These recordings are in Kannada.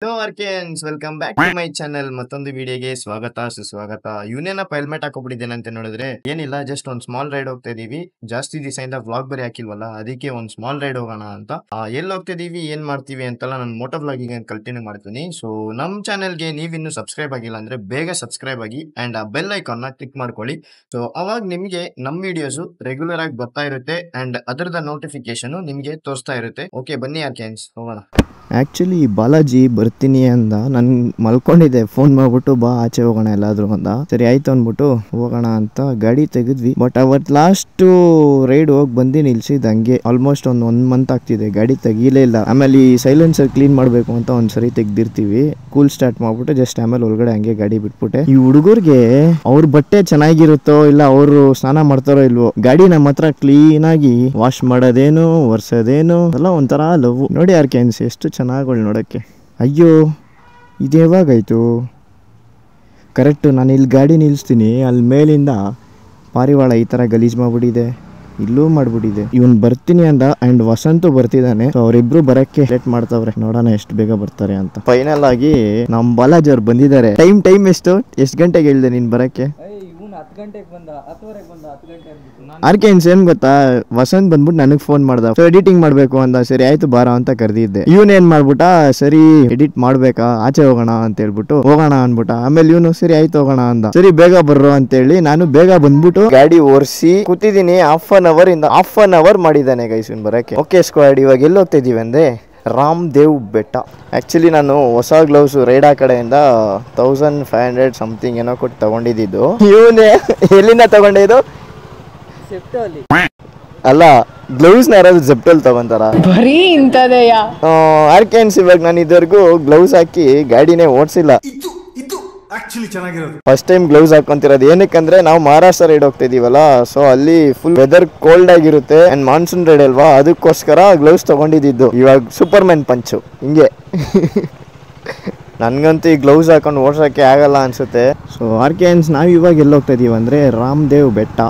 ಹಲೋ ಆರ್ಕೆನ್ಸ್, welcome back to my channel. ಮತ್ತೊಂದು ವಿಡಿಯೋಗೆ ಸ್ವಾಗತ ಸುಸ್ವಾಗತ. ಇವನೇನಪ್ಪ ಹೆಲ್ಮೆಟ್ ಹಾಕೋಬಿಟ್ಟಿದ್ದೇನೆ ಅಂತ ನೋಡಿದ್ರೆ ಏನಿಲ್ಲ, ಜಸ್ಟ್ ಒಂದ್ ಸ್ಮಾಲ್ ರೈಡ್ ಹೋಗ್ತಾ ಇದೀವಿ. ಜಾಸ್ತಿ ದಿವಸದಿಂದ ವ್ಲಾಗ್ ಬರೀ ಹಾಕಿಲ್ವಲ್ಲ, ಅದಕ್ಕೆ ಒಂದ್ ಸ್ಮಾಲ್ ರೈಡ್ ಹೋಗೋಣ ಅಂತ. ಎಲ್ಲಿ ಹೋಗ್ತಾ ಇದೀವಿ, ಏನ್ ಮಾಡ್ತೀವಿ ಅಂತೆಲ್ಲ ನಾನು ಮೋಟೋ ವ್ಲಾಗಿಂಗ್ ಕಂಟಿನ್ಯೂ ಮಾಡ್ತೀನಿ. ಸೊ ನಮ್ ಚಾನಲ್ಗೆ ನೀವಿನ್ನು ಸಬ್ಸ್ಕ್ರೈಬ್ ಆಗಿಲ್ಲ ಅಂದ್ರೆ ಬೇಗ ಸಬ್ಸ್ಕ್ರೈಬ್ ಆಗಿ ಅಂಡ್ ಆ ಬೆಲ್ ಐಕಾನ್ ನ ಕ್ಲಿಕ್ ಮಾಡ್ಕೊಳ್ಳಿ. ಸೊ ಅವಾಗ ನಿಮ್ಗೆ ನಮ್ ವಿಡಿಯೋಸ್ ರೆಗ್ಯುಲರ್ ಆಗಿ ಬರ್ತಾ ಇರುತ್ತೆ ಅಂಡ್ ಅದರದ ನೋಟಿಫಿಕೇಶನ್ ನಿಮ್ಗೆ ತೋರಿಸ್ತಾ ಇರುತ್ತೆ. ಓಕೆ, ಬನ್ನಿ ಆರ್ಕೆನ್ಸ್, ಹೋಗೋಣ. ಆ್ಯಕ್ಚುಲಿ ಬಾಲಾಜಿ ಬರ್ತೀನಿ ಅಂದ, ನಾನು ಮಲ್ಕೊಂಡಿದ್ದೆ. ಫೋನ್ ಮಾಡ್ಬಿಟ್ಟು ಬಾ ಆಚೆ ಹೋಗೋಣ ಎಲ್ಲಾದ್ರೂ ಅಂದ. ಸರಿ ಆಯ್ತು ಅಂದ್ಬಿಟ್ಟು ಹೋಗೋಣ ಅಂತ ಗಾಡಿ ತೆಗೆದ್ವಿ. ಬಟ್ ಅವತ್ತು ಲಾಸ್ಟ್ ರೈಡ್ ಹೋಗಿ ಬಂದು ನಿಲ್ಸಿದ್ ಹಂಗೆ ಆಲ್ಮೋಸ್ಟ್ ಒಂದ್ ಮಂತ್ ಆಗ್ತಿದೆ, ಗಾಡಿ ತೆಗೀಲೇ ಇಲ್ಲ. ಆಮೇಲೆ ಈ ಸೈಲೆನ್ಸರ್ ಕ್ಲೀನ್ ಮಾಡಬೇಕು ಅಂತ ಒಂದ್ಸರಿ ತೆಗ್ದಿರ್ತೀವಿ, ಕೂಲ್ ಸ್ಟಾರ್ಟ್ ಮಾಡ್ಬಿಟ್ಟು ಜಸ್ಟ್ ಆಮೇಲೆ ಒಳಗಡೆ ಹಂಗೆ ಗಾಡಿ ಬಿಟ್ಬಿಟ್ಟೆ. ಈ ಹುಡುಗರಿಗೆ ಅವ್ರ ಬಟ್ಟೆ ಚೆನ್ನಾಗಿರುತ್ತೋ ಇಲ್ಲ ಅವರು ಸ್ನಾನ ಮಾಡ್ತಾರೋ ಇಲ್ವೋ, ಗಾಡಿ ನಮ್ಮ ಹತ್ರ ಕ್ಲೀನ್ ಆಗಿ ವಾಶ್ ಮಾಡೋದೇನು ಒರ್ಸೋದೇನು ಎಲ್ಲ ಒಂಥರ ಲವ್. ನೋಡಿ ಆರ್ಕೆನ್ಸ್ ಎಷ್ಟು ಚೆನ್ನಾಗಳು ನೋಡೋಕ್ಕೆ. ಅಯ್ಯೋ ಇದು ಯಾವಾಗಾಯ್ತು? ಕರೆಕ್ಟು ನಾನು ಇಲ್ಲಿ ಗಾಡಿ ನಿಲ್ಲಿಸ್ತೀನಿ, ಅಲ್ಲಿ ಮೇಲಿಂದ ಪಾರಿವಾಳ ಈ ಥರ ಗಲೀಜು ಮಾಡ್ಬಿಟ್ಟಿದೆ, ಇಲ್ಲೂ ಮಾಡ್ಬಿಟ್ಟಿದೆ. ಇವನ್ ಬರ್ತೀನಿ ಅಂದ ಆ್ಯಂಡ್ ವಸಂತು ಬರ್ತಿದ್ದಾನೆ. ಅವರಿಬ್ರು ಬರೋಕ್ಕೆ ಲೇಟ್ ಮಾಡ್ತಾವ್ರೆ, ನೋಡೋಣ ಎಷ್ಟು ಬೇಗ ಬರ್ತಾರೆ ಅಂತ. ಫೈನಲ್ ಆಗಿ ನಮ್ಮ ಬಾಲಾಜಿ ಅವ್ರು ಬಂದಿದ್ದಾರೆ. ಟೈಮ್ ಎಷ್ಟು ಗಂಟೆಗೆ ಹೇಳಿದೆ ನೀನು ಬರೋಕ್ಕೆ? ಆರ್ಕೆನ್ಸ್ ಏನ್ ಗೊತ್ತಾ, ವಸಂತ್ ಬಂದ್ಬಿಟ್ಟು ನನಗೆ ಫೋನ್ ಮಾಡ್ದ, ಎಡಿಟಿಂಗ್ ಮಾಡ್ಬೇಕು ಅಂದ. ಸರಿ ಆಯ್ತು ಬಾರ ಅಂತ ಕರೆದಿದ್ದೆ. ಇವನ್ ಏನ್ ಮಾಡ್ಬಿಟ್ಟ, ಸರಿ ಎಡಿಟ್ ಮಾಡ್ಬೇಕಾ, ಆಚೆ ಹೋಗೋಣ ಅಂತ ಹೇಳ್ಬಿಟ್ಟು ಹೋಗೋಣ ಅನ್ಬಿಟ್ಟ. ಆಮೇಲೆ ಇವನು ಸರಿ ಆಯ್ತು ಹೋಗೋಣ ಅಂದ. ಸರಿ ಬೇಗ ಬರ್ರೋ ಅಂತ ಹೇಳಿ ನಾನು ಬೇಗ ಬಂದ್ಬಿಟ್ಟು ಗಾಡಿ ಓಡಿಸಿ ಕೂತಿದ್ದೀನಿ. ಹಾಫ್ ಅನ್ ಅವರ್ ಮಾಡಿದ್ದಾನೆ ಗೈಸ್ ಇವನ್ ಬರಕ್ಕೆ. ಓಕೆ ಸ್ಕ್ವಾಡ್, ಇವಾಗ ಎಲ್ಲಿ ಹೋಗ್ತಾ ಇದೀವಿ ಅಂದ್ರೆ ರಾಮದೇವ್ ಬೆಟ್ಟ. ಆ್ಯಕ್ಚುಲಿ ನಾನು ಹೊಸ ಗ್ಲೌಸ್ ರೈಡಾ ಕಡೆಯಿಂದ 1500 ಸಮಥಿಂಗ್ ಏನೋ ಕೊಟ್ಟು ತಗೊಂಡಿದ್ದು. ಇವನೇ ಎಲ್ಲಿಂದ ತಗೊಂಡಿದ್ದು? ಅಲ್ಲ, ಗ್ಲೌಸ್ ನ ಯಾರಾದ್ರೂ ಜೆಪ್ಟೋಲ್ ತಗೊಂತಾರ? ಬರೀ ಇಂಥದೆಯಾ? ಆರ್ಕೆನ್ಸ್ ಇವಾಗ ನಾನು ಇದುವರೆಗೂ ಗ್ಲೌಸ್ ಹಾಕಿ ಗಾಡಿನೇ ಓಡಿಸಿಲ್ಲ. ಫಸ್ಟ್ ಟೈಮ್ ಗ್ಲೌಸ್ ಹಾಕೊಂತಿರೋದು. ಏನಕ್ಕಂದ್ರೆ ನಾವು ಮಹಾರಾಷ್ಟ್ರ ರೈಡ್ ಹೋಗ್ತಾ ಇದೀವಲ್ಲ, ಸೊ ಅಲ್ಲಿ ಫುಲ್ ವೆದರ್ ಕೋಲ್ಡ್ ಆಗಿರುತ್ತೆ ಅಂಡ್ ಮಾನ್ಸೂನ್ ರೈಡ್ ಅಲ್ವಾ, ಅದಕ್ಕೋಸ್ಕರ ಗ್ಲೌಸ್ ತಗೊಂಡಿದ್ದು. ಇವಾಗ ಸೂಪರ್ ಮ್ಯಾನ್ ಪಂಚು ಹಿಂಗೆ. ನನ್ಗಂತೂ ಈ ಗ್ಲೌಸ್ ಹಾಕೊಂಡು ಓಡ್ಸೋಕ್ಕೆ ಆಗಲ್ಲ ಅನ್ಸುತ್ತೆ. ಸೊ ಆರ್ಕೆನ್ಸ್ ನಾವು ಇವಾಗ ಎಲ್ಲಿ ಹೋಗ್ತಾ ಇದೀವಿ ಅಂದ್ರೆ ರಾಮದೇವ್ ಬೆಟ್ಟ.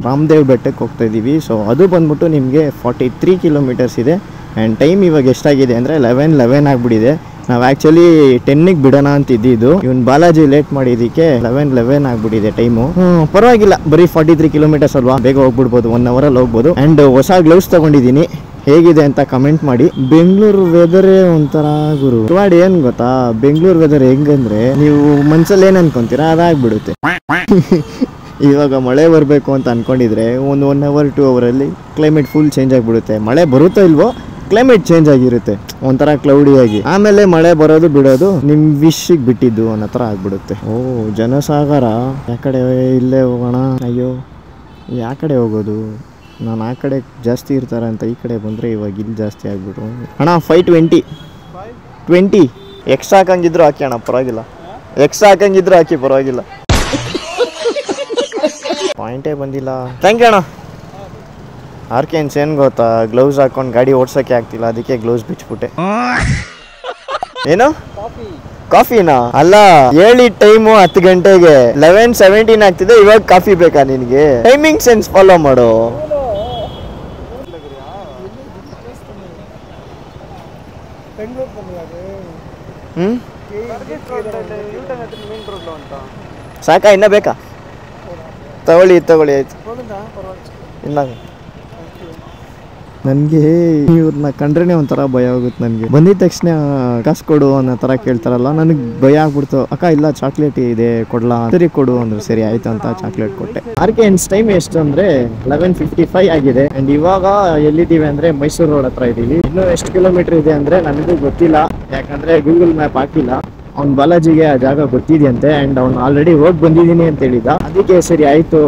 ರಾಮದೇವ್ ಬೆಟ್ಟಕ್ಕೆ ಹೋಗ್ತಾ ಇದೀವಿ. ಸೊ ಅದು ಬಂದ್ಬಿಟ್ಟು ನಿಮಗೆ 43 ಕಿಲೋಮೀಟರ್ಸ್ ಇದೆ ಆ್ಯಂಡ್ ಟೈಮ್ ಇವಾಗ ಎಷ್ಟಾಗಿದೆ ಅಂದರೆ 11 ಆಗಿಬಿಟ್ಟಿದೆ. ನಾವು ಆ್ಯಕ್ಚುಲಿ 10ಗೆ ಬಿಡೋಣ ಅಂತ ಇದ್ದಿದ್ದು, ಇವನ್ ಬಾಲಾಜಿ ಲೇಟ್ ಮಾಡಿದ್ದಕ್ಕೆ 11 ಆಗಿಬಿಟ್ಟಿದೆ ಟೈಮು. ಪರವಾಗಿಲ್ಲ, ಬರೀ 43 ಕಿಲೋಮೀಟರ್ಸ್ ಅಲ್ವಾ, ಬೇಗ ಹೋಗ್ಬಿಡ್ಬೋದು, 1 ಅವರಲ್ಲಿ ಹೋಗ್ಬೋದು. ಆ್ಯಂಡ್ ಹೊಸ ಗ್ಲೌಸ್ ತಗೊಂಡಿದ್ದೀನಿ, ಹೇಗಿದೆ ಅಂತ ಕಮೆಂಟ್ ಮಾಡಿ. ಬೆಂಗಳೂರು ವೆದರೇ ಒಂಥರ ಗುರು. ಮಾಡಿ ಏನ್ ಗೊತ್ತಾ, ಬೆಂಗಳೂರು ವೆದರ್ ಹೆಂಗಂದ್ರೆ ನೀವು ಮನ್ಸಲ್ಲಿ ಏನ್ ಅನ್ಕೊಂತೀರಾ ಅದಾಗ್ಬಿಡುತ್ತೆ. ಇವಾಗ ಮಳೆ ಬರಬೇಕು ಅಂತ ಅನ್ಕೊಂಡಿದ್ರೆ 1 ಅವರ್ 2 ಅವರಲ್ಲಿ ಕ್ಲೈಮೇಟ್ ಫುಲ್ ಚೇಂಜ್ ಆಗಿಬಿಡುತ್ತೆ. ಮಳೆ ಬರುತ್ತೋ ಇಲ್ವೋ, ಕ್ಲೈಮೇಟ್ ಚೇಂಜ್ ಆಗಿರುತ್ತೆ ಒಂಥರ ಕ್ಲೌಡಿಯಾಗಿ. ಆಮೇಲೆ ಮಳೆ ಬರೋದು ಬಿಡೋದು ನಿಮ್ ವಿಶ್ಗೆ ಬಿಟ್ಟಿದ್ದು ಅನ್ನೋ ಥರ ಆಗ್ಬಿಡುತ್ತೆ. ಓ ಜನಸಾಗರ, ಯಾಕಡೆ ಇಲ್ಲೇ ಹೋಗೋಣ. ಅಯ್ಯೋ ಯಾ ಕಡೆ ಹೋಗೋದು? ನಾನು ಆ ಕಡೆ ಜಾಸ್ತಿ ಇರ್ತಾರೆ ಅಂತ ಈ ಕಡೆ ಬಂದರೆ ಇವಾಗ ಇಲ್ಲಿ ಜಾಸ್ತಿ ಆಗ್ಬಿಟ್ರು. ಅಣ್ಣ 520 ಎಕ್ಸ್ಟ್ರಾ ಹಾಕಂಗಿದ್ರು ಹಾಕಿ ಅಣ್ಣ, ಪರವಾಗಿಲ್ಲ. ಎಕ್ಸ್ಟ್ರಾ ಹಾಕಂಗಿದ್ರು ಹಾಕಿ, ಪರವಾಗಿಲ್ಲ. ಪಾಯಿಂಟೇ ಬಂದಿಲ್ಲ. ಥ್ಯಾಂಕ್ ಯು ಅಣ್ಣ. ಆರ್ಕೆನ್ಸ್ ಏನ್ ಗೊತ್ತಾ, ಗ್ಲೌಸ್ ಹಾಕೊಂಡು ಗಾಡಿ ಓಡ್ಸೋಕೆ ಆಗ್ತಿಲ್ಲ, ಅದಕ್ಕೆ ಗ್ಲೌಸ್ ಬಿಚ್ಬಿಟ್ಟೆ. ಏನು ಕಾಫಿನಾ? ಅಲ್ಲ, ಹೇಳಿ ಟೈಮು 10 ಗಂಟೆಗೆ 11:17 ಆಗ್ತಿದೆ. ಇವಾಗ ಕಾಫಿ ಬೇಕಾ ನಿನಗೆ? ಟೈಮಿಂಗ್ ಸೆನ್ಸ್ ಫಾಲೋ ಮಾಡು. ಸಾಕಾ, ಇನ್ನ ಬೇಕಾ? ತಗೊಳ್ಳಿ ಆಯ್ತು. ಇಲ್ಲ ನನಗೆ ಇವ್ರನ್ನ ಕಂಡ್ರೆ ಒಂಥರ ಭಯ ಆಗುತ್ತೆ. ನನಗೆ ಬಂದಿದ ತಕ್ಷಣ ಕಾಸು ಕೊಡು ಅನ್ನೋ ಥರ ಕೇಳ್ತಾರಲ್ಲ, ನನಗೆ ಭಯ ಆಗ್ಬಿಡ್ತು. ಅಕ್ಕ ಇಲ್ಲ ಚಾಕ್ಲೇಟ್ ಇದೆ ಕೊಡ್ಲಾ? ಸರಿ ಕೊಡು ಅಂದ್ರೆ ಸರಿ ಆಯ್ತು ಅಂತ ಚಾಕ್ಲೇಟ್ ಕೊಟ್ಟೆ. ಆರ್ಕೆನ್ಸ್ ಟೈಮ್ ಎಷ್ಟು ಅಂದ್ರೆ 11:55 ಆಗಿದೆ ಅಂಡ್ ಇವಾಗ ಎಲ್ಲಿದ್ದೀವಿ ಅಂದ್ರೆ ಮೈಸೂರು ರೋಡ್ ಹತ್ರ ಇದ್ದೀವಿ. ಇನ್ನೂ ಎಷ್ಟು ಕಿಲೋಮೀಟರ್ ಇದೆ ಅಂದ್ರೆ ನನಗೂ ಗೊತ್ತಿಲ್ಲ, ಯಾಕಂದ್ರೆ ಗೂಗಲ್ ಮ್ಯಾಪ್ ಹಾಕಿಲ್ಲ. ಅವ್ನು ಬಾಲಾಜಿಗೆ ಆ ಜಾಗ ಗೊತ್ತಿದೆಯಂತೆ ಅಂಡ್ ಅವ್ನು ಆಲ್ರೆಡಿ ಹೋಗಿ ಬಂದಿದ್ದೀನಿ ಅಂತ ಹೇಳಿದ. ಅದಕ್ಕೆ ಸರಿ ಆಯ್ತು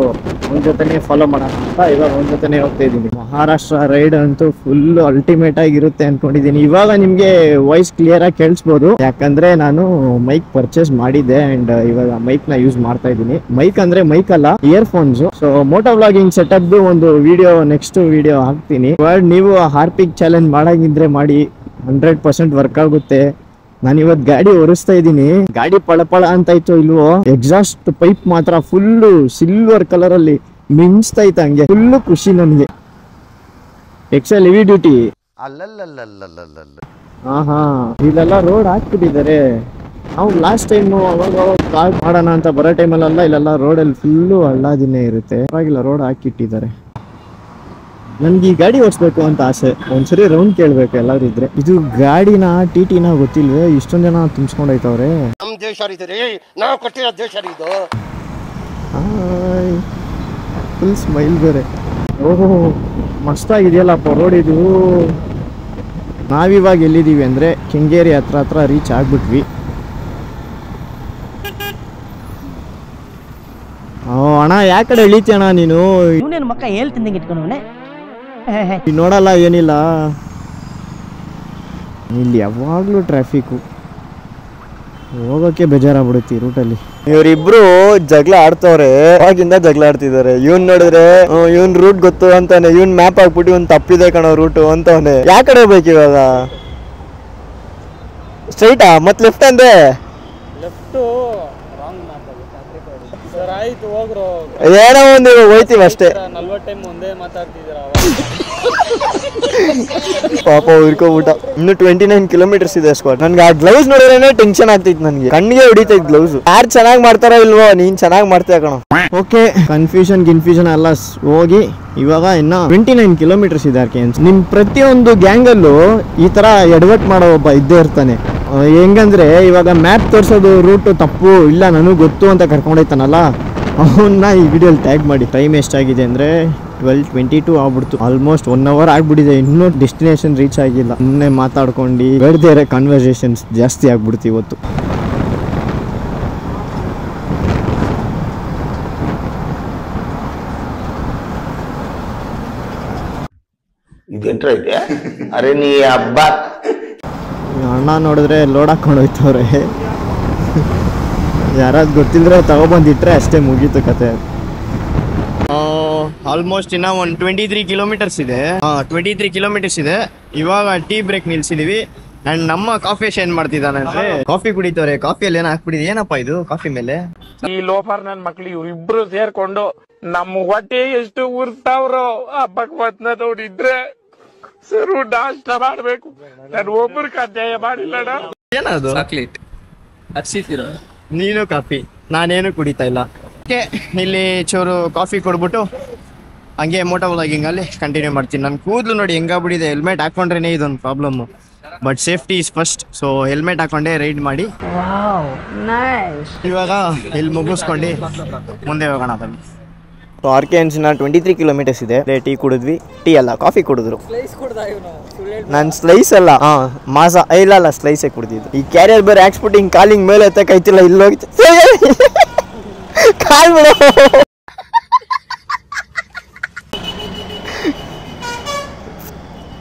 ಅವನ ಜೊತೆನೆ ಫಾಲೋ ಮಾಡೋಣ ಅಂತ ಇವಾಗ ಅವನ ಜೊತೆನೆ ಹೋಗ್ತಾ ಇದ್ದೀನಿ. ಮಹಾರಾಷ್ಟ್ರ ರೈಡ್ ಅಂತೂ ಫುಲ್ ಅಲ್ಟಿಮೇಟ್ ಆಗಿರುತ್ತೆ ಅನ್ಕೊಂಡಿದ್ದೀನಿ. ಇವಾಗ ನಿಮ್ಗೆ ವಾಯ್ಸ್ ಕ್ಲಿಯರ್ ಆಗಿ ಕೇಳಿಸ್ಬೋದು, ಯಾಕಂದ್ರೆ ನಾನು ಮೈಕ್ ಪರ್ಚೇಸ್ ಮಾಡಿದ್ದೆ ಅಂಡ್ ಇವಾಗ ಮೈಕ್ ನ ಯೂಸ್ ಮಾಡ್ತಾ ಇದ್ದೀನಿ. ಮೈಕ್ ಅಂದ್ರೆ ಮೈಕ್ ಅಲ್ಲ, earphones. So moto vlogging setup ಒಂದು ವಿಡಿಯೋ ನೆಕ್ಸ್ಟ್ ವಿಡಿಯೋ ಹಾಕ್ತೀನಿ. ನೀವು ಹಾರ್ಪಿಕ್ ಚಾಲೆಂಜ್ ಮಾಡಾಗಿದ್ರೆ ಮಾಡಿ, 100% ವರ್ಕ್ ಆಗುತ್ತೆ. ನಾನು ಇವತ್ತು ಗಾಡಿ ಓಡಿಸ್ತಾ ಇದ್ದೀನಿ, ಗಾಡಿ ಪಳಪಳ ಅಂತ ಇತ್ತು ಇಲ್ವೋ, ಎಕ್ಸಾಸ್ಟ್ ಪೈಪ್ ಮಾತ್ರ ಫುಲ್ಲು ಸಿಲ್ವರ್ ಕಲರ್ ಅಲ್ಲಿ ಮಿಂಚ್ತಾ ಇತ್ತು, ಹಂಗೆ ಫುಲ್ಲು ಖುಷಿ ನನಗೆ. XL heavy duty. ಹಾ ಇಲ್ಲೆಲ್ಲ ರೋಡ್ ಹಾಕ್ಬಿಟ್ಟಿದ್ದಾರೆ. ನಾವು ಲಾಸ್ಟ್ ಟೈಮ್ ಅವಾಗ ಕಾಲ್ ಮಾಡೋಣ ಅಂತ ಬರೋ ಟೈಮಲ್ಲೆಲ್ಲ ಇಲ್ಲೆಲ್ಲ ರೋಡಲ್ಲಿ ಫುಲ್ಲು ಹಳ್ಳಾದಿನೇ ಇರುತ್ತೆ. ಪರವಾಗಿಲ್ಲ, ರೋಡ್ ಹಾಕಿಟ್ಟಿದ್ದಾರೆ. ನನ್ಗೆ ಈ ಗಾಡಿ ಓಡಿಸ್ಬೇಕು ಅಂತ ಆಸೆ. ಒಂದ್ಸರಿ ರೌಂಡ್ ಕೇಳ್ಬೇಕು ಎಲ್ಲಾರು ಇದ್ರೆ. ಇದು ಗಾಡಿನ ಟಿಟಿನ ಗೊತ್ತಿಲ್ವೇ, ಇಷ್ಟೊಂದ್ ಜನ ತುಂಬಿಸ್ಕೊಂಡೈತವ್ರೆ. ನಮ್ ದೇಶ ನಾವು ಕೊಟ್ಟಿರೋ ದೇಶ ಇದು. ಫುಲ್ ಸ್ಮೈಲ್ ಬೇರೆ. ಓಹೋ, ಮಸ್ತಾಗಿದೆಯಲ್ಲಪ್ಪ ರೋಡ್ ಇದು. ನಾವಿವಾಗ ಎಲ್ಲಿದ್ದೀವಿ ಅಂದರೆ ಕೆಂಗೇರಿ ಹತ್ರ ರೀಚ್ ಆಗ್ಬಿಟ್ವಿ. ಅಣ್ಣ ಯಾ ಕಡೆ ಇಳಿತೀಯಣ್ಣ ನೀನು? ಮಕ್ಕ ಹೇಳ್ತಿದ್ದಂಗೆ ಇಟ್ಕೊಂಡವನೆ ನೋಡಲ್ಲ ಏನಿಲ್ಲ, ಇಲ್ಲಿ ಯಾವಾಗಲೂ ಟ್ರಾಫಿಕ್ಕು, ಹೋಗೋಕ್ಕೆ ಬೇಜಾರಾಗ್ಬಿಡುತ್ತೆ ಈ ರೂಟಲ್ಲಿ. ಇವರಿಬ್ರು ಜಗಳ ಆಡ್ತವ್ರೆ, ಅವಾಗಿಂದ ಜಗಳ ಆಡ್ತಿದ್ದಾರೆ. ಇವನ್ ನೋಡಿದ್ರೆ ಇವನ್ ರೂಟ್ ಗೊತ್ತು ಅಂತಾನೆ, ಇವನ್ ಮ್ಯಾಪ್ ಹಾಕ್ಬಿಟ್ಟು ಇವನ್ ತಪ್ಪಿದೆ ಕಣೋ ರೂಟ್ ಅಂತವನೆ. ಯಾ ಕಡೆ ಹೋಗ್ಬೇಕು ಇವಾಗ? ಸ್ಟ್ರೈಟಾ ಮತ್ ಲೆಫ್ಟ್ ಅಂದೆ? ಏನೋ ಒಂದು ಹೋಯ್ತೀವಿ ಅಷ್ಟೇ. ಪಾಪ ಉರ್ಕೋಬಿಟ್ಟ. ಇನ್ನು 29 ಕಿಲೋಮೀಟರ್ಸ್ ಇದೆ ಸ್ಕ್ವಾಡ್. ನನ್ಗೆ ಆ ಗ್ಲೌಸ್ ನೋಡಿದ್ರೆ ಟೆನ್ಷನ್ ಆಗ್ತೈತಿ, ನನ್ಗೆ ಕಣ್ಣಿಗೆ ಹೊಡಿತೈತಿ ಗ್ಲೌಸ್. ಯಾರು ಚೆನ್ನಾಗಿ ಮಾಡ್ತಾರೋ ಇಲ್ವೋ, ನೀನ್ ಚೆನ್ನಾಗಿ ಮಾಡ್ತೀಯ ಕಣೋ. ಓಕೆ, ಕನ್ಫ್ಯೂಷನ್ ಎಲ್ಲ ಹೋಗಿ ಇವಾಗ ಇನ್ನ 29 ಕಿಲೋಮೀಟರ್ಸ್ ಇದೆ ಅರ್ಕೆನ್ಸ್. ನಿಮ್ ಪ್ರತಿಯೊಂದು ಗ್ಯಾಂಗ್ ಅಲ್ಲೂ ಈ ತರ ಎಡವಟ್ ಮಾಡೋ ಒಬ್ಬ ಇದ್ದೇ ಇರ್ತಾನೆ. ಹೆಂಗಂದ್ರೆ ಇವಾಗ ಮ್ಯಾಪ್ ತೋರ್ಸೋದು ರೂಟ್ ತಪ್ಪು ಇಲ್ಲ ನನಗೆ ಗೊತ್ತು ಅಂತ ಕರ್ಕೊಂಡೈತಾನಲ್ಲ, ಅವನ್ನ ಈ ವಿಡಿಯೋಲಿ ಟ್ಯಾಗ್ ಮಾಡಿ. ಟೈಮ್ ಎಷ್ಟಾಗಿದೆ ಅಂದರೆ 12:22 ಆಗ್ಬಿಡ್ತು. ಆಲ್ಮೋಸ್ಟ್ 1 hour ಆಗ್ಬಿಟ್ಟಿದೆ, ಇನ್ನೂ ಡೆಸ್ಟಿನೇಷನ್ ರೀಚ್ ಆಗಿಲ್ಲ. ಸುಮ್ಮನೆ ಮಾತಾಡ್ಕೊಂಡು ಬೇಡದೇ ಇರೋ ಕನ್ವರ್ಸೇಷನ್ಸ್ ಜಾಸ್ತಿ ಆಗ್ಬಿಡ್ತು ಇವತ್ತು. ಇದೆಂಟ್ರ ಇದೆ. ಅರೆ ನೀ ಹಬ್ಬ ಅಣ್ಣ ನೋಡಿದ್ರೆ ಲೋಡ್ ಹಾಕೊಂಡು ಹೋಯ್ತವ್ರೆ. ಯಾರಾದ್ರು ಗೊತ್ತಿಲ್ಲದ್ರೆ ತಗೊಬಂದಿಟ್ರೆ ಅಷ್ಟೇ, ಮುಗೀತು ಕತೆ. ಆಲ್ಮೋಸ್ಟ್ ಇನ್ನ ಒಂದು 23 ಕಿಲೋಮೀಟರ್ಸ್ ಇದೆ. 23 ಕಿಲೋಮೀಟರ್ಸ್ ಇದೆ. ಇವಾಗ ಟೀ ಬ್ರೇಕ್ ನಿಲ್ಸಿದೀವಿ. ಅಂಡ್ ನಮ್ಮ ಕಾಫಿ ಏನ್ ಮಾಡ್ತಿದ್ದಾನೆ ಅಂದ್ರೆ ಕಾಫಿ ಕುಡಿತವ್ರೆ. ಕಾಫಿಯಲ್ಲಿ ಏನೋ ಹಾಕ್ಬಿಟ್ಟಿದೆ. ಏನಪ್ಪಾ ಇದು ಕಾಫಿ ಮೇಲೆ? ಈ ಲೋಫರ್ ನನ್ ಮಕ್ಳು ಇವ್ರಿಬ್ರು ಸೇರ್ಕೊಂಡು ನಮ್ಮ ಹೊಟ್ಟೆ ಎಷ್ಟು ಉರ್ತಾವ್ರೋ ಆ ಭಗವತ್ನ ನೋಡಿದ್ರೆ ಸರು ನಾಷ್ಟ ಮಾಡ್ಬೇಕು. ನಾನು ಒಬ್ಬರು ಅಧ್ಯಾಯ ಮಾಡಿಲ್ಲಣ್ಣ. ಏನದು? ಚಾಕ್ಲೇಟ್ ಹಚ್ಚಿದ್ದೀರಾ? ನೀನು ಕಾಫಿ, ನಾನೇನು ಕುಡಿತಾ ಇಲ್ಲ. ಇಲ್ಲಿ ಚೂರು ಕಾಫಿ ಕೊಡ್ಬಿಟ್ಟು ಹಂಗೆ ಮೋಟೋ ವ್ಲಾಗಿಂಗ್ ಅಲ್ಲಿ ಕಂಟಿನ್ಯೂ ಮಾಡ್ತೀನಿ. ನನ್ನ ಕೂದಲು ನೋಡಿ ಹೆಂಗಾಗ್ಬಿಟ್ಟಿದೆ. ಹೆಲ್ಮೆಟ್ ಹಾಕೊಂಡ್ರೇನೆ ಇದೊಂದು problem. But safety is first. So helmet ಹಾಕೊಂಡೆ ರೈಡ್ ಮಾಡಿ ಇವಾಗ ಇಲ್ಲಿ ಮುಗಿಸ್ಕೊಂಡು ಮುಂದೆ ಹೋಗೋಣ ಬನ್ನಿ. ಆರ್ಕೆನ್ಸ್ನ 23 ಕಿಲೋಮೀಟರ್ಸ್ ಇದೆ. ಟೀ ಕುಡಿದ್ವಿ. ಟೀ ಅಲ್ಲ, ಕಾಫಿ ಕುಡಿದ್ರು. ನಾನು ಸ್ಲೈಸ್ ಅಲ್ಲ, ಮಾಸ ಇಲ್ಲ ಸ್ಲೈಸೇ ಕುಡಿದಿದ್ದು. ಈ ಕ್ಯಾರಿಯರ್ ಬೇರೆ ಹಾಕ್ಸ್ಬಿಟ್ಟು ಹಿಂಗೆ ಕಾಲಿಂಗ್ ಮೇಲೆ ಎತ್ತಕ್ಕಾಯ್ತಿಲ್ಲ. ಇಲ್ಲಿ ಹೋಗಿ ಕಾಲ್ ಬಿಡು.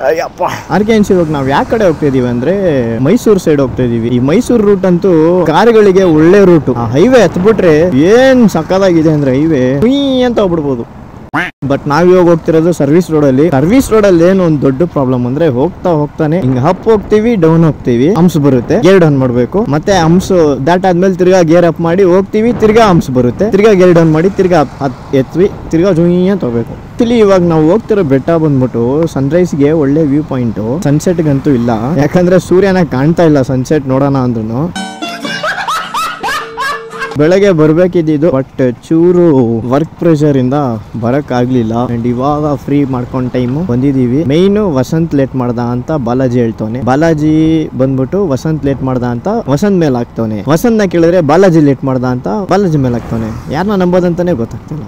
ಅಯ್ಯಪ್ಪ. ಆರ್ಕೆನ್ಸ್ ಇವಾಗ ನಾವು ಯಾವ ಕಡೆ ಹೋಗ್ತಾ ಇದೀವಿ ಅಂದ್ರೆ ಮೈಸೂರು ಸೈಡ್ ಹೋಗ್ತಾ ಇದೀವಿ. ಈ ಮೈಸೂರು ರೂಟ್ ಅಂತೂ ಕಾರುಗಳಿಗೆ ಒಳ್ಳೆ ರೂಟ್. ಹೈವೇ ಹತ್ಬಿಟ್ರೆ ಏನ್ ಸಕ್ಕದಾಗಿದೆ ಅಂದ್ರೆ ಹೈವೇ ಅಂತ ಹೋಗ್ಬಿಡ್ಬೋದು. ಬಟ್ ನಾವ್ ಇವಾಗ ಹೋಗ್ತಿರೋದು ಸರ್ವಿಸ್ ರೋಡ್ ಅಲ್ಲಿ. ಸರ್ವಿಸ್ ರೋಡ್ ಅಲ್ಲಿ ಏನು ಒಂದು ದೊಡ್ಡ ಪ್ರಾಬ್ಲಮ್ ಅಂದ್ರೆ ಹೋಗ್ತಾನೆ ಹಿಂಗ್ ಅಪ್ ಹೋಗ್ತೀವಿ, ಡೌನ್ ಹೋಗ್ತೀವಿ, ಹಂಪ್ಸ್ ಬರುತ್ತೆ, ಗೇರ್ ಡೌನ್ ಮಾಡ್ಬೇಕು. ಮತ್ತೆ ಹಂಪ್ಸ್ ದಾಟ್ ಆದ್ಮೇಲೆ ತಿರ್ಗಾ ಗೇರ್ ಅಪ್ ಮಾಡಿ ಹೋಗ್ತೀವಿ, ತಿರ್ಗಾ ಹಂಪ್ಸ್ ಬರುತ್ತೆ, ತಿರ್ಗಾ ಗೇರ್ ಡೌನ್ ಮಾಡಿ ತಿರ್ಗಾ ಎತ್ವಿ, ತಿರ್ಗಾ ಜುಯಿ ಅಂತ ಹೋಗ್ಬೇಕು. ಇಲ್ಲಿ ಇವಾಗ ನಾವು ಹೋಗ್ತಿರೋ ಬೆಟ್ಟ ಬಂದ್ಬಿಟ್ಟು ಸನ್ರೈಸ್ಗೆ ಒಳ್ಳೆ ವ್ಯೂ ಪಾಯಿಂಟ್. ಸನ್ಸೆಟ್ಗಂತೂ ಇಲ್ಲ, ಯಾಕಂದ್ರೆ ಸೂರ್ಯನ ಕಾಣ್ತಾ ಇಲ್ಲ ಸನ್ಸೆಟ್ ನೋಡೋಣ ಅಂದ್ರೂ. ಬೆಳಗ್ಗೆ ಬರ್ಬೇಕಿದ್ದು ಬಟ್ ಚೂರು ವರ್ಕ್ ಪ್ರೆಷರ್ ಇಂದ ಬರಕ್ ಆಗ್ಲಿಲ್ಲ. ಅಂಡ್ ಇವಾಗ ಫ್ರೀ ಮಾಡ್ಕೊಂಡ್ ಟೈಮ್ ಬಂದಿದೀವಿ. ಮೈನ್ ವಸಂತ್ ಲೇಟ್ ಮಾಡ್ದ ಅಂತ ಬಾಲಾಜಿ ಹೇಳ್ತವನೆ. ಬಾಲಾಜಿ ಬಂದ್ಬಿಟ್ಟು ವಸಂತ್ ಲೇಟ್ ಮಾಡ್ದ ಅಂತ ವಸಂತ್ ಮೇಲೆ ಹಾಕ್ತವನೆ. ವಸಂತ್ ನ ಕೇಳಿದ್ರೆ ಬಾಲಾಜಿ ಲೇಟ್ ಮಾಡ್ದ ಅಂತ ಬಾಲಾಜಿ ಮೇಲೆ ಹಾಕ್ತವನೆ. ಯಾರನ್ನ ನಂಬೋದಂತಾನೆ ಗೊತ್ತಾಗ್ತಿಲ್ಲ.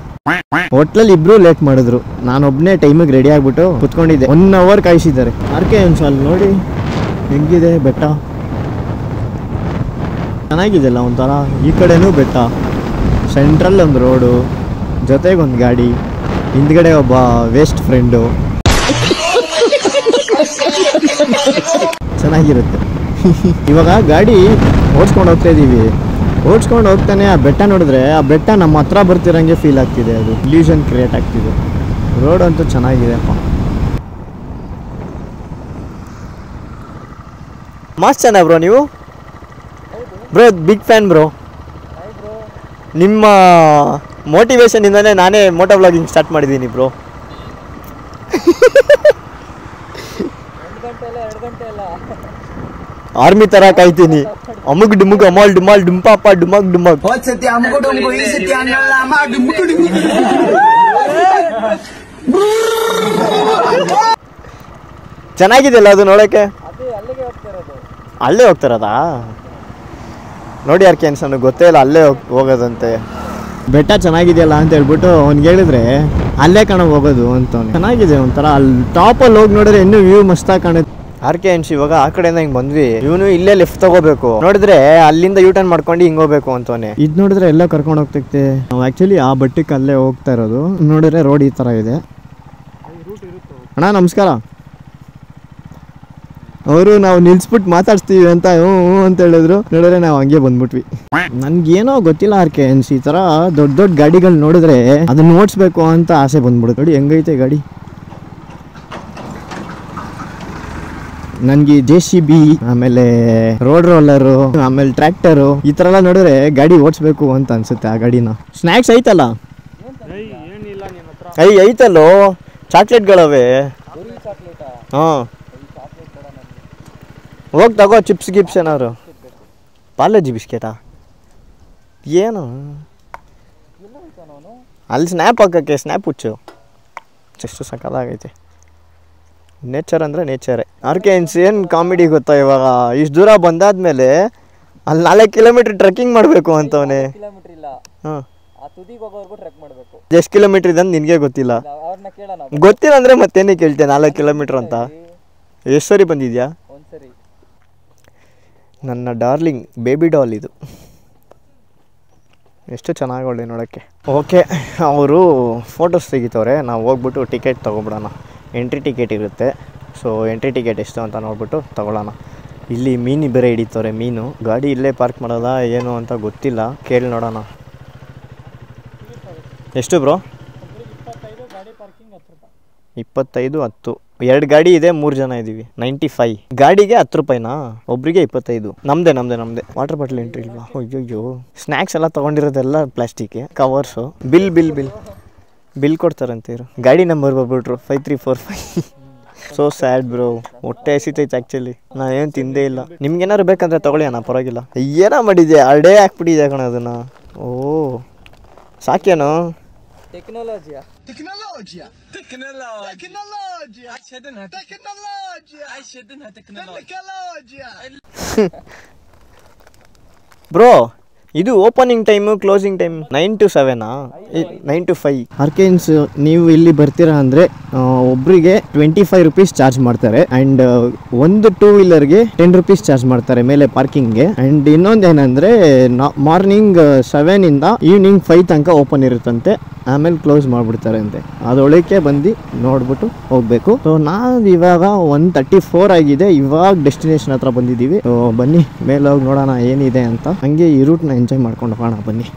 ಹೋಟ್ಲಲ್ಲಿ ಇಬ್ರು ಲೇಟ್ ಮಾಡಿದ್ರು. ನಾನೊಬ್ನೇ ಟೈಮಿಗೆ ರೆಡಿ ಆಗ್ಬಿಟ್ಟು ಕುತ್ಕೊಂಡಿದ್ದೆ. 1 hour ಕಾಯಿಸಿದ್ದಾರೆ. ಆರ್ಕೆನ್ಸ್ ಅಲ್ಲಿ ನೋಡಿ ಹೆಂಗಿದೆ ಬೆಟ್ಟ, ಚೆನ್ನಾಗಿದೆಯಲ್ಲ ಒಂಥರ. ಈ ಕಡೆನೂ ಬೆಟ್ಟ, ಸೆಂಟ್ರಲ್ ಒಂದು ರೋಡು, ಜೊತೆಗೊಂದು ಗಾಡಿ, ಹಿಂದ್ಗಡೆ ಒಬ್ಬ ವೇಸ್ಟ್ ಫ್ರೆಂಡು. ಚೆನ್ನಾಗಿರುತ್ತೆ. ಇವಾಗ ಗಾಡಿ ಓಡಿಸ್ಕೊಂಡು ಹೋಗ್ತಾ ಇದೀವಿ. ಓಡಿಸ್ಕೊಂಡು ಹೋಗ್ತಾನೆ ಆ ಬೆಟ್ಟ ನೋಡಿದ್ರೆ ಆ ಬೆಟ್ಟ ನಮ್ಮ ಹತ್ರ ಬರ್ತಿರಂಗೆ ಫೀಲ್ ಆಗ್ತಿದೆ. ಅದು ಇಲ್ಯೂಷನ್ ಕ್ರಿಯೇಟ್ ಆಗ್ತಿದೆ. ರೋಡ್ ಅಂತೂ ಚೆನ್ನಾಗಿದೆ ಅಪ್ಪ. ಮಸ್ತ್ ಚೆನ್ನಾಗಿ ಬ್ರೋ. ನೀವು ಬ್ರೋ ಬಿಗ್ ಫ್ಯಾನ್ ಬ್ರೋ. ನಿಮ್ಮ ಮೋಟಿವೇಶನ್ ಇಂದಾನೆ ನಾನೇ ಮೋಟೋ ವ್ಲಾಗಿಂಗ್ ಸ್ಟಾರ್ಟ್ ಮಾಡಿದ್ದೀನಿ ಬ್ರೋ. 2 ಗಂಟೆ ಅಲ್ಲ ಆರ್ಮಿ ತರ ಕಾಯ್ತೀನಿ. ಅಮುಗ್ ಡುಮುಗ್ ಅಮಾಲ್ ಡುಮಾಲ್ ಡುಂಪಾಪ ಡುಮಗ್ ಡುಮಗ್. ಚೆನ್ನಾಗಿದೆಯಲ್ಲ ಅದು ನೋಡಕ್ಕೆ. ಅಲ್ಲೇ ಹೋಗ್ತಾರದಾ ನೋಡಿ ಆರ್ಕೆನ್ಸ್, ನನಗೆ ಗೊತ್ತೇ ಇಲ್ಲ ಅಲ್ಲೇ ಹೋಗೋದಂತೆ. ಬೆಟ್ಟ ಚೆನ್ನಾಗಿದೆಯಲ್ಲ ಅಂತ ಹೇಳ್ಬಿಟ್ಟು ಅವ್ನಿಗೆ ಹೇಳಿದ್ರೆ ಅಲ್ಲೇ ಕಾಣೋ ಹೋಗೋದು ಅಂತ. ಚೆನ್ನಾಗಿದೆ ಒಂಥರ. ಅಲ್ಲಿ ಟಾಪಲ್ಲಿ ಹೋಗಿ ನೋಡಿದ್ರೆ ಇನ್ನೂ ವ್ಯೂ ಮಸ್ತಾಗಿ ಕಾಣುತ್ತೆ. ಆರ್ಕೆನ್ಸ್ ಇವಾಗ ಆ ಕಡೆಯಿಂದ ಹಿಂಗೆ ಬಂದ್ವಿ, ಇವನು ಇಲ್ಲೇ ಲೆಫ್ಟ್ ತಗೋಬೇಕು. ನೋಡಿದ್ರೆ ಅಲ್ಲಿಂದ ಯೂ ಟರ್ನ್ ಮಾಡ್ಕೊಂಡು ಹಿಂಗೆ ಹೋಗ್ಬೇಕು ಅಂತಾನೆ. ಇದು ನೋಡಿದ್ರೆ ಎಲ್ಲ ಕರ್ಕೊಂಡು ಹೋಗ್ತೈತೆ. ನಾವು ಆ್ಯಕ್ಚುಲಿ ಆ ಬೆಟ್ಟಕ್ಕೆ ಅಲ್ಲೇ ಹೋಗ್ತಾ ಇರೋದು. ನೋಡಿದ್ರೆ ರೋಡ್ ಈ ಥರ ಇದೆ. ಅಣ್ಣ ನಮಸ್ಕಾರ. ಅವರು ನಾವು ನಿಲ್ಸ್ಬಿಟ್ಟು ಮಾತಾಡ್ಸ್ತೀವಿ ಅಂತ ಹ್ಞೂ ಅಂತ ಹೇಳಿದ್ರು. ನೋಡಿದ್ರೆ ನಾವು ಹಂಗೆ ಬಂದ್ಬಿಟ್ವಿ. ನನ್ಗೇನೋ ಗೊತ್ತಿಲ್ಲ ಆರ್ಕೆನ್ಸ್, ಈ ಥರ ದೊಡ್ಡ ದೊಡ್ಡ ಗಾಡಿಗಳು ನೋಡಿದ್ರೆ ಅದನ್ನ ನೋಡ್ಸ್ಬೇಕು ಅಂತ ಆಸೆ ಬಂದ್ಬಿಡುತ್ತೆ. ನೋಡಿ ಹೆಂಗೈತೆ ಗಾಡಿ. ನನಗೆ JCB, ಆಮೇಲೆ ರೋಡ್ ರೋಲರು, ಆಮೇಲೆ ಟ್ರ್ಯಾಕ್ಟರು, ಈ ಥರ ಎಲ್ಲ ನೋಡಿದ್ರೆ ಗಾಡಿ ಓಡಿಸ್ಬೇಕು ಅಂತ ಅನ್ಸುತ್ತೆ. ಆ ಗಾಡಿನ. ಸ್ನ್ಯಾಕ್ಸ್ ಐತಲ್ಲ? ಐತಲ್ಲೋ, ಚಾಕ್ಲೇಟ್ಗಳವೆ. ಹಾಂ ಹೋಗಿ ತಗೋ. ಚಿಪ್ಸ್ ಗಿಪ್ಸ್ ಏನಾದ್ರು. ಪಾರ್ಲೆಜಿ ಬಿಸ್ಕೆಟಾ ಏನು? ಅಲ್ಲಿ ಸ್ನ್ಯಾಪ್ ಹಾಕೋಕ್ಕೆ ಸ್ನ್ಯಾಪ್ ಹುಚ್ಚು ಎಷ್ಟು ಸಕ್ಕತ್ತಾಗೈತೆ. ನೇಚರ್ ಅಂದರೆ ನೇಚರೇ. ಆರ್ಕೆನ್ಸ್ ಏನು ಕಾಮಿಡಿ ಗೊತ್ತಾ, ಇವಾಗ ಇಷ್ಟು ದೂರ ಬಂದಾದ್ಮೇಲೆ ಅಲ್ಲಿ 4 ಕಿಲೋಮೀಟ್ರ್ ಟ್ರೆಕ್ಕಿಂಗ್ ಮಾಡಬೇಕು ಅಂತವನೇ. ಹಾಂ ಎಷ್ಟು ಕಿಲೋಮೀಟ್ರ್ ಇದೆ ಅಂತ ನಿನಗೆ ಗೊತ್ತಿಲ್ಲ? ಗೊತ್ತಿಲ್ಲ ಅಂದರೆ ಮತ್ತೇನೇ ಕೇಳ್ತೇನೆ 4 ಕಿಲೋಮೀಟ್ರ್ ಅಂತ. ಎಷ್ಟು ಸರಿ ಬಂದಿದ್ಯಾ? ನನ್ನ ಡಾರ್ಲಿಂಗ್ ಬೇಬಿ ಡಾಲ್ ಇದು. ಎಷ್ಟು ಚೆನ್ನಾಗಿ ನೋಡೋಕ್ಕೆ. ಓಕೆ, ಅವರು ಫೋಟೋಸ್ ತೆಗಿತವ್ರೆ. ನಾವು ಹೋಗ್ಬಿಟ್ಟು ಟಿಕೆಟ್ ತೊಗೊಬಿಡೋಣ. ಎಂಟ್ರಿ ಟಿಕೆಟ್ ಇರುತ್ತೆ. ಸೊ ಎಂಟ್ರಿ ಟಿಕೆಟ್ ಎಷ್ಟು ಅಂತ ನೋಡ್ಬಿಟ್ಟು ತೊಗೊಳ್ಳೋಣ. ಇಲ್ಲಿ ಮೀನು ಬೇರೆ ಹಿಡಿತವ್ರೆ. ಮೀನು ಗಾಡಿ ಇಲ್ಲೇ ಪಾರ್ಕ್ ಮಾಡೋದಾ ಏನು ಅಂತ ಗೊತ್ತಿಲ್ಲ, ಕೇಳಿ ನೋಡೋಣ. ಎಷ್ಟು ಬ್ರೋ? 25 10. 2 ಗಾಡಿ ಇದೆ, 3 ಜನ ಇದ್ದೀವಿ. 95 ಗಾಡಿಗೆ 10 ರೂಪಾಯಿನಾ? ಒಬ್ರಿಗೆ 25. ನಮ್ಮದೇ. ವಾಟರ್ ಬಾಟ್ಲ್ ಎಂಟ್ರಿ ಇಲ್ವಾ? ಅಯ್ಯೋ, ಸ್ನ್ಯಾಕ್ಸ್ ಎಲ್ಲ ತೊಗೊಂಡಿರೋದೆಲ್ಲ ಪ್ಲಾಸ್ಟಿಕ್ ಕವರ್ಸು. ಬಿಲ್ ಕೊಡ್ತಾರಂತೆ ಇವರು. ಗಾಡಿ ನಂಬರ್ ಬರ್ಬಿಟ್ರು 5345. So sad bro. ಹೊಟ್ಟೆ ಹಸಿತೈತೆ ಆ್ಯಕ್ಚುಲಿ. ನಾನೇನು ತಿಂದೇ ಇಲ್ಲ. ನಿಮ್ಗೇನಾದ್ರು ಬೇಕಂದ್ರೆ ತೊಗೊಳ್ಳಿ ಅಣ್ಣ, ಪರವಾಗಿಲ್ಲ. ಏನೋ ಮಾಡಿದ್ಯಾ? ಅರ್ಡೇ ಹಾಕ್ಬಿಟ್ಟಿದ್ಯಾ ಕಣ ಅದನ್ನು. ಓ ಸಾಕೇನು? ಬ್ರೋ ಇದು opening time closing time 9 to 7 9 to 5. ಆರ್ಕೆನ್ಸ್ ನೀವು ಇಲ್ಲಿ ಬರ್ತೀರಾ ಅಂದರೆ ಒಬ್ಬರಿಗೆ 25 ರೂಪೀಸ್ ಚಾರ್ಜ್ ಮಾಡ್ತಾರೆ. ಆ್ಯಂಡ್ ಒಂದು 2 ವೀಲರ್ಗೆ 10 ರೂಪೀಸ್ ಚಾರ್ಜ್ ಮಾಡ್ತಾರೆ ಮೇಲೆ ಪಾರ್ಕಿಂಗ್ಗೆ. ಆ್ಯಂಡ್ ಇನ್ನೊಂದು ಏನಂದರೆ ಮಾರ್ನಿಂಗ್ 7 ಈವ್ನಿಂಗ್ 5 ತನಕ ಓಪನ್ ಇರುತ್ತಂತೆ. ಆಮೇಲೆ ಕ್ಲೋಸ್ ಮಾಡಿಬಿಡ್ತಾರೆ ಅಂತೆ. ಅದೊಳಕ್ಕೆ ಬಂದು ನೋಡ್ಬಿಟ್ಟು ಹೋಗಬೇಕು. ಸೊ ನಾವು ಇವಾಗ 1:34 ಆಗಿದೆ. ಇವಾಗ ಡೆಸ್ಟಿನೇಷನ್ ಹತ್ರ ಬಂದಿದ್ದೀವಿ. ಸೊ ಬನ್ನಿ ಮೇಲೆ ಹೋಗಿ ನೋಡೋಣ ಏನಿದೆ ಅಂತ. ಹಂಗೆ ಈ ರೂಟ್ನ ಎಂಜಾಯ್ ಮಾಡ್ಕೊಂಡು ಹೋಗೋಣ ಬನ್ನಿ.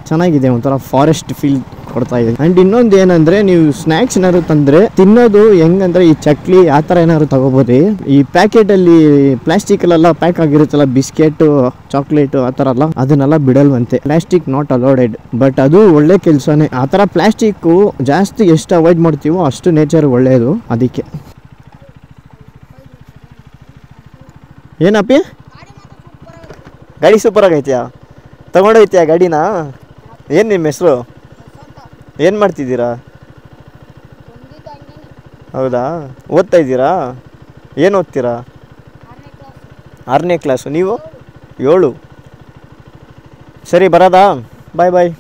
ಚೆನ್ನಾಗಿದೆ, ಒಂಥರ ಫಾರೆಸ್ಟ್ ಫೀಲ್ ಕೊಡ್ತಾ ಇದೆ. ಆ್ಯಂಡ್ ಇನ್ನೊಂದು ಏನಂದರೆ, ನೀವು ಸ್ನ್ಯಾಕ್ಸ್ ಏನಾದ್ರು ತಂದರೆ ತಿನ್ನೋದು ಹೆಂಗಂದ್ರೆ ಈ ಚಕ್ಲಿ ಆ ಥರ ಏನಾದ್ರು ತಗೋಬೋದು. ಈ ಪ್ಯಾಕೆಟಲ್ಲಿ ಪ್ಲಾಸ್ಟಿಕಲ್ಲೆಲ್ಲ ಪ್ಯಾಕ್ ಆಗಿರುತ್ತಲ್ಲ, ಬಿಸ್ಕೆಟು ಚಾಕ್ಲೇಟು ಆ ಥರ ಎಲ್ಲ, ಅದನ್ನೆಲ್ಲ ಬಿಡಲ್ವಂತೆ. Plastic not allowed. ಬಟ್ ಅದು ಒಳ್ಳೆ ಕೆಲಸನೇ. ಆ ಥರ ಪ್ಲಾಸ್ಟಿಕ್ಕು ಜಾಸ್ತಿ ಎಷ್ಟು ಅವಾಯ್ಡ್ ಮಾಡ್ತೀವೋ ಅಷ್ಟು ನೇಚರ್ ಒಳ್ಳೆಯದು. ಅದಕ್ಕೆ ಏನಪ್ಪಿ ಗಾಡಿ ಸೂಪರ್ ಆಗೈತ್ಯಾ? ತಗೊಂಡೋಗ್ತೀಯಾ ಗಾಡಿನ? ಏನು ನಿಮ್ಮ ಹೆಸರು? ಏನು ಮಾಡ್ತಿದ್ದೀರಾ? ಹೌದಾ, ಓದ್ತಾ ಇದ್ದೀರಾ? ಏನು ಓದ್ತೀರಾ? 6ನೇ ಕ್ಲಾಸು. ನೀವು 7. ಸರಿ ಬರೋದಾ? ಬಾಯ್.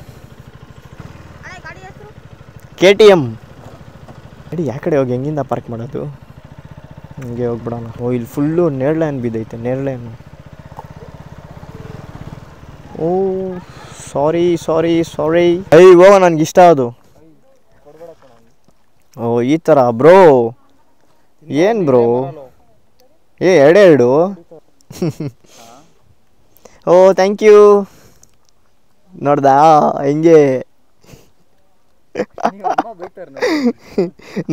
KTM ಗಾಡಿ ಯಾ ಕಡೆ ಹೋಗಿ ಹೆಂಗಿಂದ ಪಾರ್ಕ್ ಮಾಡೋದು? ಹಂಗೆ ಹೋಗ್ಬಿಡೋಣ. ಓ ಇಲ್ಲಿ ಫುಲ್ಲು ನೇರಳೆ ಹಣ್ಣು ಬಿದ್ದೈತೆ. ನೇರಳೆ ಹಣ್ಣು. ಓ ಸಾರಿ. ಹೋಗ, ನನಗಿಷ್ಟ ಅದು. ಓ ಈ ಥರ ಬ್ರೋ. ಏನು ಬ್ರೋ? ಎರಡು. ಓ ಥ್ಯಾಂಕ್ ಯು. ನೋಡ್ದಾ ಹೆಂಗೆ?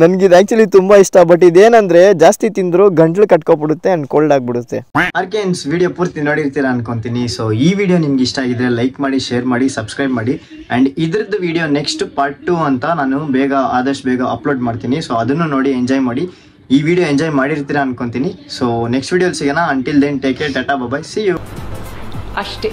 ನನಗಿದು ಆ್ಯಕ್ಚುಲಿ ತುಂಬ ಇಷ್ಟ. ಬಟ್ ಇದೇನಂದರೆ ಜಾಸ್ತಿ ತಿಂದರೂ ಗಂಟ್ಲು ಕಟ್ಕೊಬಿಡುತ್ತೆ ಆ್ಯಂಡ್ ಕೋಲ್ಡ್ ಆಗಿಬಿಡುತ್ತೆ. ಆರ್ಕೆನ್ಸ್ ವಿಡಿಯೋ ಪೂರ್ತಿ ನೋಡಿರ್ತೀರಾ ಅನ್ಕೊತೀನಿ. ಸೊ ಈ ವಿಡಿಯೋ ನಿಮ್ಗೆ ಇಷ್ಟ ಆಗಿದ್ರೆ ಲೈಕ್ ಮಾಡಿ, ಶೇರ್ ಮಾಡಿ, ಸಬ್ಸ್ಕ್ರೈಬ್ ಮಾಡಿ. ಆ್ಯಂಡ್ ಇದ್ರದ್ದು ವಿಡಿಯೋ ನೆಕ್ಸ್ಟ್ ಪಾರ್ಟ್ 2 ಅಂತ ನಾನು ಆದಷ್ಟು ಬೇಗ ಅಪ್ಲೋಡ್ ಮಾಡ್ತೀನಿ. ಸೊ ಅದನ್ನು ನೋಡಿ ಎಂಜಾಯ್ ಮಾಡಿ. ಈ ವಿಡಿಯೋ ಎಂಜಾಯ್ ಮಾಡಿರ್ತೀರಾ ಅನ್ಕೊಂತೀನಿ. ಸೊ ನೆಕ್ಸ್ಟ್ ವಿಡಿಯೋಲಿ ಸಿಗೋಣ. ಅಂಟಿಲ್ ದೆನ್ ಟೇಕ್ ಕೇರ್, ಟಾಟಾ, ಬಾಯ್, ಸಿ ಯು. ಅಷ್ಟೇ.